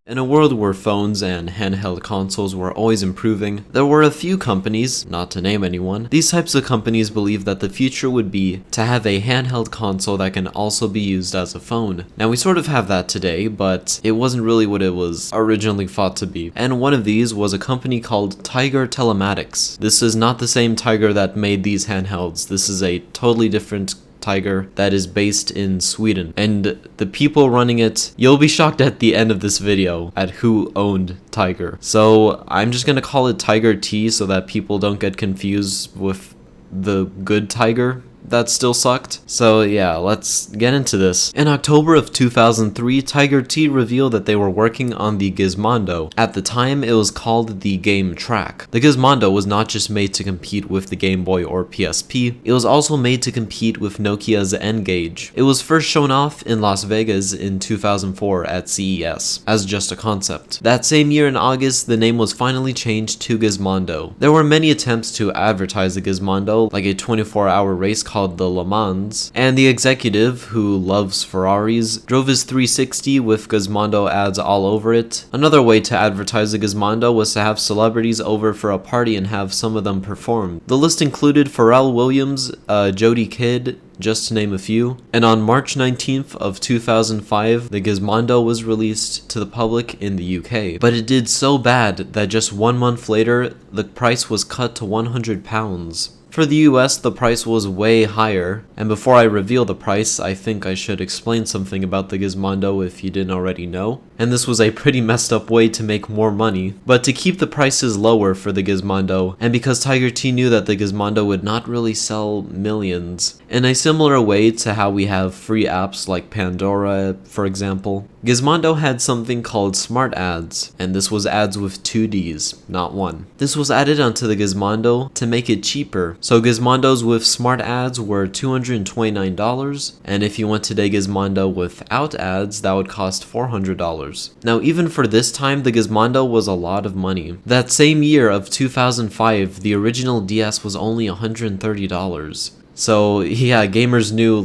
In a world where phones and handheld consoles were always improving, there were a few companies, not to name anyone, these types of companies believed that the future would be to have a handheld console that can also be used as a phone. Now we sort of have that today, but it wasn't really what it was originally thought to be. And one of these was a company called Tiger Telematics. This is not the same Tiger that made these handhelds. This is a totally different Tiger that is based in Sweden, and the people running it, you'll be shocked at the end of this video at who owned Tiger. So I'm just gonna call it Tiger T so that people don't get confused with the good Tiger that still sucked. So yeah, let's get into this. In October of 2003, Tiger T revealed that they were working on the Gizmondo. At the time, it was called the Game Track. The Gizmondo was not just made to compete with the Game Boy or PSP, it was also made to compete with Nokia's N-Gage. It was first shown off in Las Vegas in 2004 at CES, as just a concept. That same year in August, the name was finally changed to Gizmondo. There were many attempts to advertise the Gizmondo, like a 24-hour race called the Le Mans, and the executive, who loves Ferraris, drove his 360 with Gizmondo ads all over it. Another way to advertise the Gizmondo was to have celebrities over for a party and have some of them perform. The list included Pharrell Williams, Jodie Kidd, just to name a few. And on March 19th of 2005, the Gizmondo was released to the public in the UK. But it did so bad that just 1 month later, the price was cut to £100. For the US, the price was way higher, and before I reveal the price, I think I should explain something about the Gizmondo if you didn't already know. And this was a pretty messed up way to make more money, but to keep the prices lower for the Gizmondo, and because Tiger T knew that the Gizmondo would not really sell millions. In a similar way to how we have free apps like Pandora, for example, Gizmondo had something called Smart Ads, and this was ads with 2 Ds, not 1. This was added onto the Gizmondo to make it cheaper. So Gizmondos with Smart Ads were $229, and if you went today Gizmondo without ads, that would cost $400. Now even for this time, the Gizmondo was a lot of money. That same year of 2005, the original DS was only $130. So yeah, gamers knew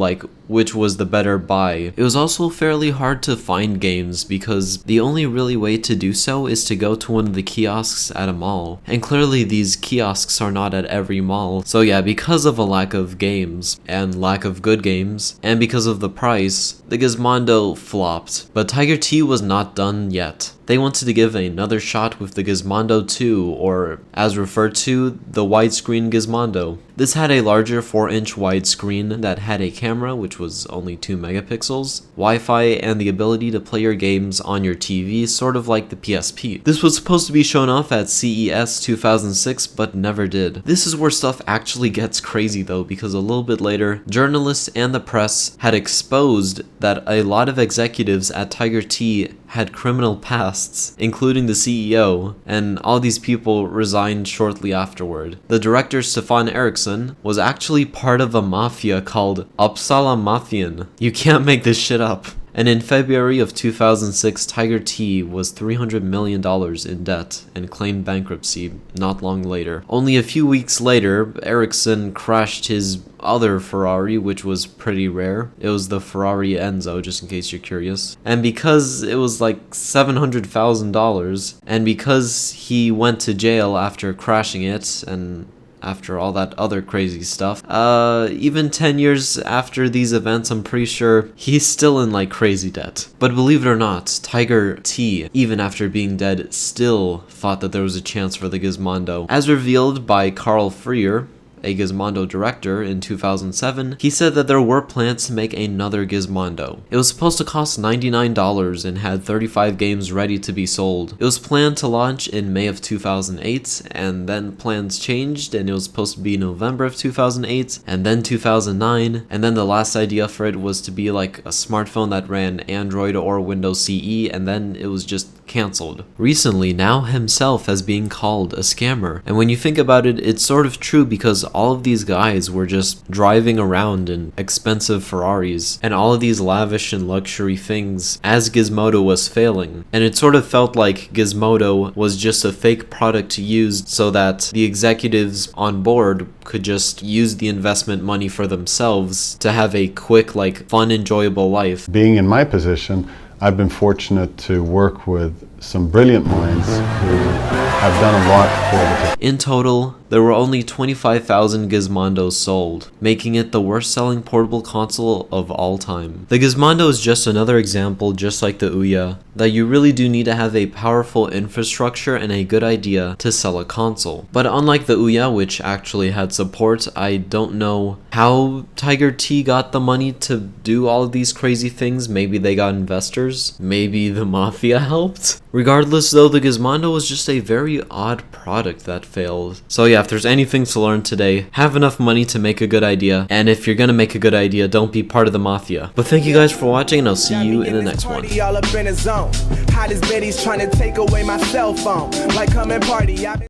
which was the better buy. It was also fairly hard to find games because the only really way to do so is to go to one of the kiosks at a mall. And clearly these kiosks are not at every mall. So yeah, because of a lack of games and lack of good games and because of the price, the Gizmondo flopped. But Tiger T was not done yet. They wanted to give another shot with the Gizmondo 2, or as referred to, the widescreen Gizmondo. This had a larger 4-inch widescreen that had a camera, which was only 2 megapixels, Wi-Fi, and the ability to play your games on your TV, sort of like the PSP. This was supposed to be shown off at CES 2006, but never did. This is where stuff actually gets crazy though, because a little bit later, journalists and the press had exposed that a lot of executives at Tiger T had criminal pasts, including the CEO, and all these people resigned shortly afterward. The director, Stefan Eriksson, was actually part of a mafia called Uppsala Mafian. You can't make this shit up. And in February of 2006, Tiger T was $300 million in debt and claimed bankruptcy not long later. Only a few weeks later, Ericsson crashed his other Ferrari, which was pretty rare. It was the Ferrari Enzo, just in case you're curious. And because it was like $700,000, and because he went to jail after crashing it, and after all that other crazy stuff, even 10 years after these events, I'm pretty sure he's still in crazy debt. But believe it or not, Tiger T, even after being dead, still thought that there was a chance for the Gizmondo. As revealed by Carl Freer, a Gizmondo director, in 2007, he said that there were plans to make another Gizmondo. It was supposed to cost $99 and had 35 games ready to be sold. It was planned to launch in May of 2008, and then plans changed and it was supposed to be November of 2008, and then 2009, and then the last idea for it was to be like a smartphone that ran Android or Windows CE, and then it was just cancelled. Recently, Now himself has been called a scammer, and when you think about it, it's sort of true because all of these guys were just driving around in expensive Ferraris and all of these lavish and luxury things as Gizmodo was failing, and it sort of felt like Gizmodo was just a fake product used so that the executives on board could just use the investment money for themselves to have a quick, fun, enjoyable life. Being in my position, I've been fortunate to work with some brilliant minds who have done a lot for the technology. In total, there were only 25,000 Gizmondos sold, making it the worst-selling portable console of all time. The Gizmondo is just another example, just like the Ouya, that you really do need to have a powerful infrastructure and a good idea to sell a console. But unlike the Ouya, which actually had support, I don't know how Tiger T got the money to do all of these crazy things. Maybe they got investors, maybe the mafia helped. Regardless though, the Gizmondo was just a very odd product that failed. So yeah, if there's anything to learn today, have enough money to make a good idea, and if you're gonna make a good idea, don't be part of the mafia. But thank you guys for watching, and I'll see you in the next one. Hottest Betty's trying to take away my cell phone. Like, come and party.